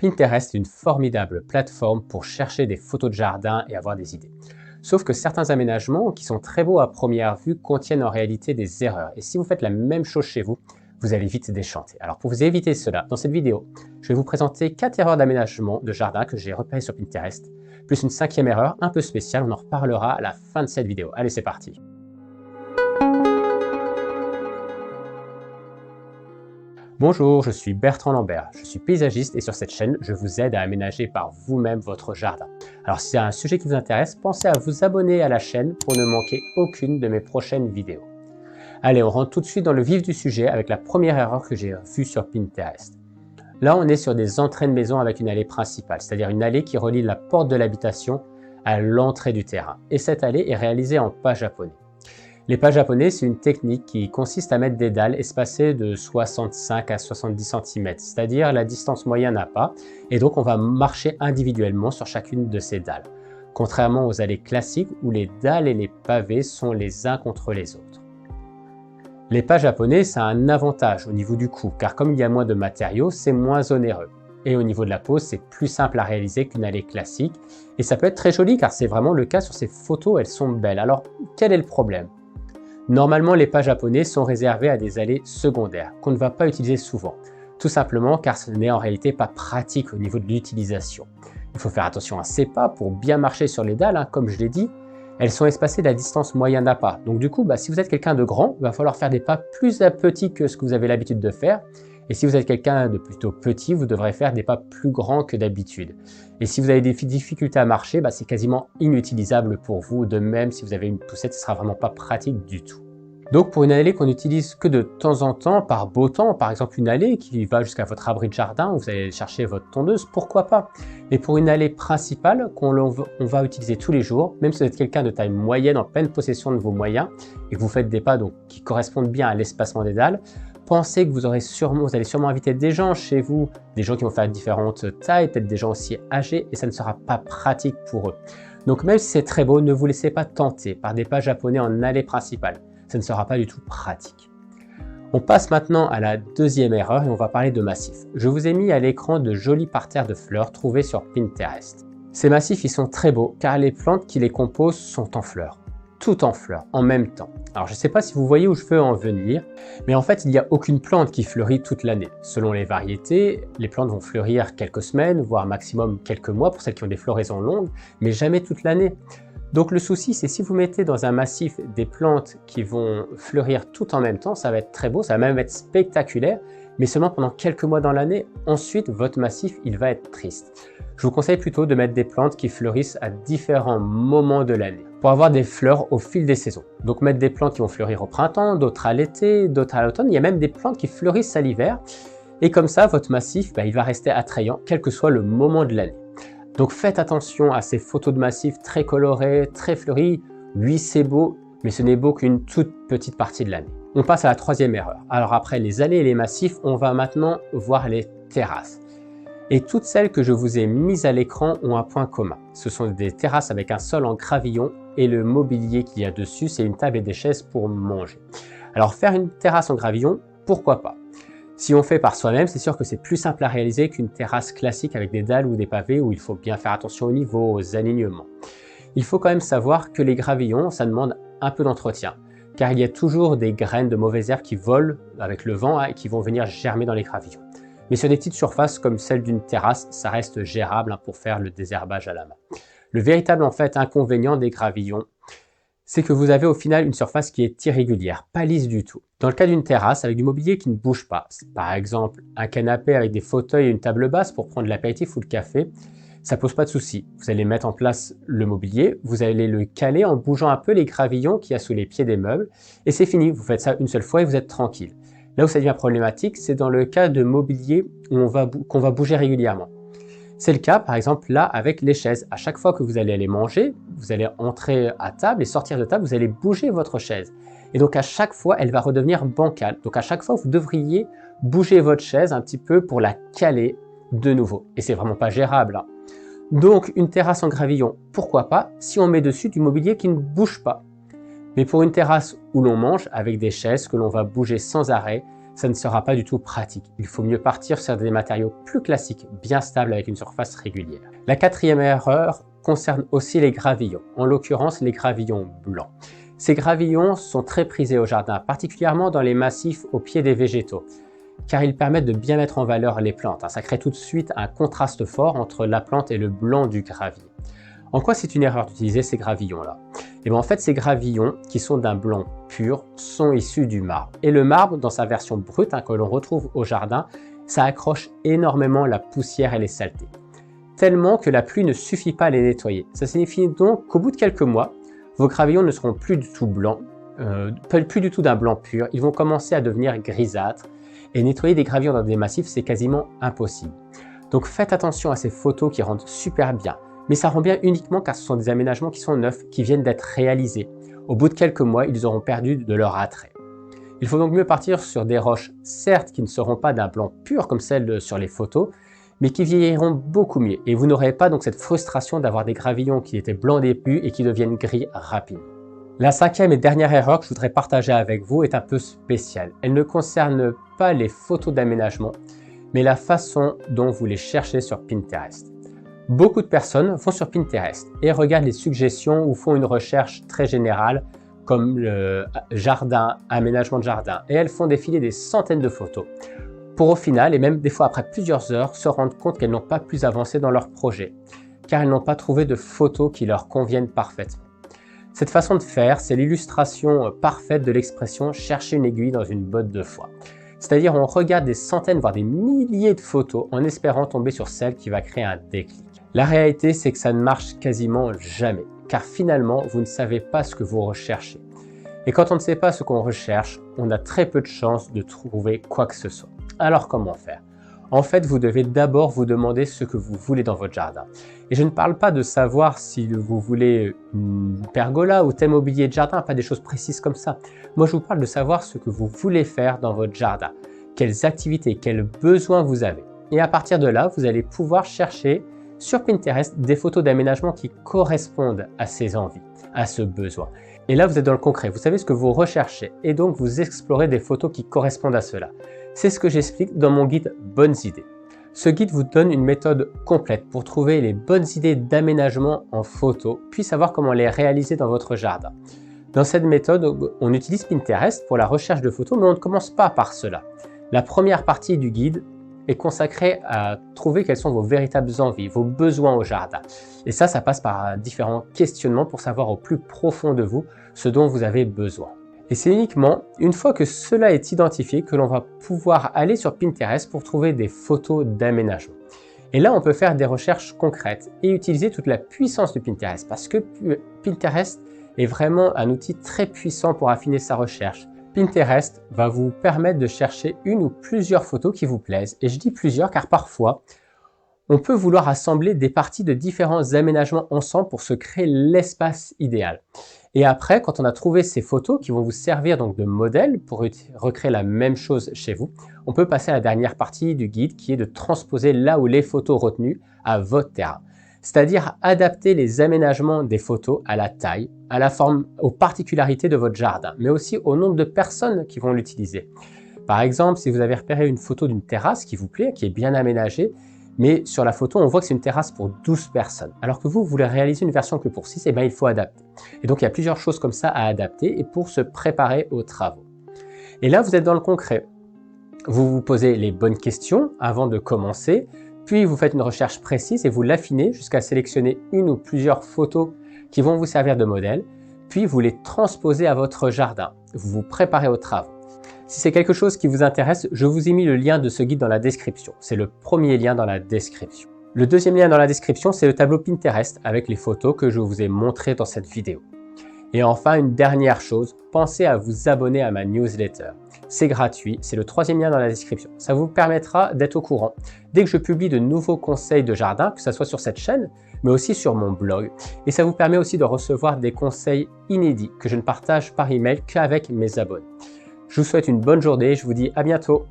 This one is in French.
Pinterest est une formidable plateforme pour chercher des photos de jardin et avoir des idées. Sauf que certains aménagements, qui sont très beaux à première vue, contiennent en réalité des erreurs. Et si vous faites la même chose chez vous, vous allez vite déchanter. Alors pour vous éviter cela, dans cette vidéo, je vais vous présenter 4 erreurs d'aménagement de jardin que j'ai repérées sur Pinterest, plus une 5e erreur un peu spéciale, on en reparlera à la fin de cette vidéo. Allez, c'est parti! Bonjour, je suis Bertrand Lambert, je suis paysagiste et sur cette chaîne, je vous aide à aménager par vous-même votre jardin. Alors si c'est un sujet qui vous intéresse, pensez à vous abonner à la chaîne pour ne manquer aucune de mes prochaines vidéos. Allez, on rentre tout de suite dans le vif du sujet avec la première erreur que j'ai vue sur Pinterest. Là, on est sur des entrées de maison avec une allée principale, c'est-à-dire une allée qui relie la porte de l'habitation à l'entrée du terrain. Et cette allée est réalisée en pas japonais. Les pas japonais, c'est une technique qui consiste à mettre des dalles espacées de 65 à 70 cm, c'est-à-dire la distance moyenne à pas, et donc on va marcher individuellement sur chacune de ces dalles, contrairement aux allées classiques où les dalles et les pavés sont les uns contre les autres. Les pas japonais, ça a un avantage au niveau du coût, car comme il y a moins de matériaux, c'est moins onéreux. Et au niveau de la pose, c'est plus simple à réaliser qu'une allée classique, et ça peut être très joli car c'est vraiment le cas sur ces photos, elles sont belles. Alors, quel est le problème ? Normalement, les pas japonais sont réservés à des allées secondaires, qu'on ne va pas utiliser souvent, tout simplement car ce n'est en réalité pas pratique au niveau de l'utilisation. Il faut faire attention à ces pas pour bien marcher sur les dalles, comme je l'ai dit, elles sont espacées de la distance moyenne à pas. Donc du coup, si vous êtes quelqu'un de grand, il va falloir faire des pas plus petits que ce que vous avez l'habitude de faire. Et si vous êtes quelqu'un de plutôt petit, vous devrez faire des pas plus grands que d'habitude. Et si vous avez des difficultés à marcher, c'est quasiment inutilisable pour vous. De même, si vous avez une poussette, ce ne sera vraiment pas pratique du tout. Donc pour une allée qu'on n'utilise que de temps en temps, par beau temps, par exemple une allée qui va jusqu'à votre abri de jardin où vous allez chercher votre tondeuse, pourquoi pas? Mais pour une allée principale qu'on va utiliser tous les jours, même si vous êtes quelqu'un de taille moyenne en pleine possession de vos moyens et que vous faites des pas qui correspondent bien à l'espacement des dalles, pensez que vous allez sûrement inviter des gens chez vous, des gens qui vont faire différentes tailles, peut-être des gens aussi âgés, et ça ne sera pas pratique pour eux. Donc même si c'est très beau, ne vous laissez pas tenter par des pas japonais en allée principale. Ça ne sera pas du tout pratique. On passe maintenant à la deuxième erreur et on va parler de massifs. Je vous ai mis à l'écran de jolis parterres de fleurs trouvés sur Pinterest. Ces massifs, ils sont très beaux car les plantes qui les composent sont en fleurs. Toutes en fleurs, en même temps. Alors je ne sais pas si vous voyez où je veux en venir, mais en fait il n'y a aucune plante qui fleurit toute l'année. Selon les variétés, les plantes vont fleurir quelques semaines, voire maximum quelques mois pour celles qui ont des floraisons longues, mais jamais toute l'année. Donc le souci, c'est si vous mettez dans un massif des plantes qui vont fleurir tout en même temps, ça va être très beau, ça va même être spectaculaire, mais seulement pendant quelques mois dans l'année. Ensuite, votre massif, il va être triste. Je vous conseille plutôt de mettre des plantes qui fleurissent à différents moments de l'année, pour avoir des fleurs au fil des saisons. Donc mettre des plantes qui vont fleurir au printemps, d'autres à l'été, d'autres à l'automne. Il y a même des plantes qui fleurissent à l'hiver. Et comme ça, votre massif, il va rester attrayant, quel que soit le moment de l'année. Donc faites attention à ces photos de massifs très colorés, très fleuris. Oui, c'est beau, mais ce n'est beau qu'une toute petite partie de l'année. On passe à la troisième erreur. Alors après les allées et les massifs, on va maintenant voir les terrasses. Et toutes celles que je vous ai mises à l'écran ont un point commun. Ce sont des terrasses avec un sol en gravillon et le mobilier qu'il y a dessus, c'est une table et des chaises pour manger. Alors faire une terrasse en gravillon, pourquoi pas? Si on fait par soi-même, c'est sûr que c'est plus simple à réaliser qu'une terrasse classique avec des dalles ou des pavés où il faut bien faire attention au niveau, aux alignements. Il faut quand même savoir que les gravillons, ça demande un peu d'entretien, car il y a toujours des graines de mauvaises herbes qui volent avec le vent et qui vont venir germer dans les gravillons. Mais sur des petites surfaces comme celle d'une terrasse, ça reste gérable pour faire le désherbage à la main. Le véritable inconvénient des gravillons, c'est que vous avez au final une surface qui est irrégulière, pas lisse du tout. Dans le cas d'une terrasse avec du mobilier qui ne bouge pas, par exemple un canapé avec des fauteuils et une table basse pour prendre l'apéritif ou le café, ça pose pas de souci. Vous allez mettre en place le mobilier, vous allez le caler en bougeant un peu les gravillons qu'il y a sous les pieds des meubles, et c'est fini, vous faites ça une seule fois et vous êtes tranquille. Là où ça devient problématique, c'est dans le cas de mobilier qu'on va bouger régulièrement. C'est le cas, par exemple, là, avec les chaises. À chaque fois que vous allez aller manger, vous allez entrer à table et sortir de table, vous allez bouger votre chaise. Et donc, à chaque fois, elle va redevenir bancale. Donc, à chaque fois, vous devriez bouger votre chaise un petit peu pour la caler de nouveau. Et c'est vraiment pas gérable. Donc, une terrasse en gravillon, pourquoi pas, si on met dessus du mobilier qui ne bouge pas. Mais pour une terrasse où l'on mange, avec des chaises que l'on va bouger sans arrêt, ça ne sera pas du tout pratique. Il faut mieux partir sur des matériaux plus classiques, bien stables avec une surface régulière. La quatrième erreur concerne aussi les gravillons, en l'occurrence les gravillons blancs. Ces gravillons sont très prisés au jardin, particulièrement dans les massifs au pied des végétaux, car ils permettent de bien mettre en valeur les plantes. Ça crée tout de suite un contraste fort entre la plante et le blanc du gravier. En quoi c'est une erreur d'utiliser ces gravillons-là? Et bien en fait, ces gravillons, qui sont d'un blanc pur, sont issus du marbre. Et le marbre, dans sa version brute que l'on retrouve au jardin, ça accroche énormément la poussière et les saletés. Tellement que la pluie ne suffit pas à les nettoyer. Ça signifie donc qu'au bout de quelques mois, vos gravillons ne seront plus du tout blancs, plus du tout d'un blanc pur, ils vont commencer à devenir grisâtres. Et nettoyer des gravillons dans des massifs, c'est quasiment impossible. Donc faites attention à ces photos qui rendent super bien. Mais ça rend bien uniquement car ce sont des aménagements qui sont neufs, qui viennent d'être réalisés. Au bout de quelques mois, ils auront perdu de leur attrait. Il faut donc mieux partir sur des roches, certes qui ne seront pas d'un blanc pur comme celles sur les photos, mais qui vieilliront beaucoup mieux. Et vous n'aurez pas donc cette frustration d'avoir des gravillons qui étaient blancs au début et qui deviennent gris rapidement. La cinquième et dernière erreur que je voudrais partager avec vous est un peu spéciale. Elle ne concerne pas les photos d'aménagement, mais la façon dont vous les cherchez sur Pinterest. Beaucoup de personnes vont sur Pinterest et regardent les suggestions ou font une recherche très générale comme le jardin, aménagement de jardin, et elles font défiler des centaines de photos pour au final, et même des fois après plusieurs heures, se rendre compte qu'elles n'ont pas plus avancé dans leur projet car elles n'ont pas trouvé de photos qui leur conviennent parfaitement. Cette façon de faire, c'est l'illustration parfaite de l'expression « chercher une aiguille dans une botte de foin ». C'est-à-dire on regarde des centaines voire des milliers de photos en espérant tomber sur celle qui va créer un déclic. La réalité, c'est que ça ne marche quasiment jamais, car finalement, vous ne savez pas ce que vous recherchez. Et quand on ne sait pas ce qu'on recherche, on a très peu de chances de trouver quoi que ce soit. Alors comment faire? En fait, vous devez d'abord vous demander ce que vous voulez dans votre jardin. Et je ne parle pas de savoir si vous voulez une pergola ou tel mobilier de jardin, pas des choses précises comme ça. Moi, je vous parle de savoir ce que vous voulez faire dans votre jardin, quelles activités, quels besoins vous avez. Et à partir de là, vous allez pouvoir chercher sur Pinterest des photos d'aménagement qui correspondent à ces envies, à ce besoin. Et là, vous êtes dans le concret, vous savez ce que vous recherchez et donc vous explorez des photos qui correspondent à cela. C'est ce que j'explique dans mon guide Bonnes idées. Ce guide vous donne une méthode complète pour trouver les bonnes idées d'aménagement en photo, puis savoir comment les réaliser dans votre jardin. Dans cette méthode, on utilise Pinterest pour la recherche de photos, mais on ne commence pas par cela. La première partie du guide est consacrée à trouver quelles sont vos véritables envies, vos besoins au jardin. Et ça passe par différents questionnements pour savoir au plus profond de vous ce dont vous avez besoin. Et c'est uniquement une fois que cela est identifié que l'on va pouvoir aller sur Pinterest pour trouver des photos d'aménagement. Et là, on peut faire des recherches concrètes et utiliser toute la puissance de Pinterest parce que Pinterest est vraiment un outil très puissant pour affiner sa recherche. Pinterest va vous permettre de chercher une ou plusieurs photos qui vous plaisent. Et je dis plusieurs car parfois, on peut vouloir assembler des parties de différents aménagements ensemble pour se créer l'espace idéal. Et après, quand on a trouvé ces photos qui vont vous servir donc de modèle pour recréer la même chose chez vous, on peut passer à la dernière partie du guide qui est de transposer là où les photos retenues à votre terrain. C'est-à-dire adapter les aménagements des photos à la taille, à la forme, aux particularités de votre jardin, mais aussi au nombre de personnes qui vont l'utiliser. Par exemple, si vous avez repéré une photo d'une terrasse qui vous plaît, qui est bien aménagée, mais sur la photo, on voit que c'est une terrasse pour 12 personnes. Alors que vous voulez réaliser une version que pour 6, et bien il faut adapter. Et donc, il y a plusieurs choses comme ça à adapter et pour se préparer aux travaux. Et là, vous êtes dans le concret. Vous vous posez les bonnes questions avant de commencer, puis vous faites une recherche précise et vous l'affinez jusqu'à sélectionner une ou plusieurs photos qui vont vous servir de modèle, puis vous les transposez à votre jardin. Vous vous préparez aux travaux. Si c'est quelque chose qui vous intéresse, je vous ai mis le lien de ce guide dans la description. C'est le premier lien dans la description. Le deuxième lien dans la description, c'est le tableau Pinterest avec les photos que je vous ai montrées dans cette vidéo. Et enfin, une dernière chose, pensez à vous abonner à ma newsletter. C'est gratuit, c'est le troisième lien dans la description. Ça vous permettra d'être au courant dès que je publie de nouveaux conseils de jardin, que ce soit sur cette chaîne, mais aussi sur mon blog. Et ça vous permet aussi de recevoir des conseils inédits que je ne partage par email qu'avec mes abonnés. Je vous souhaite une bonne journée et je vous dis à bientôt.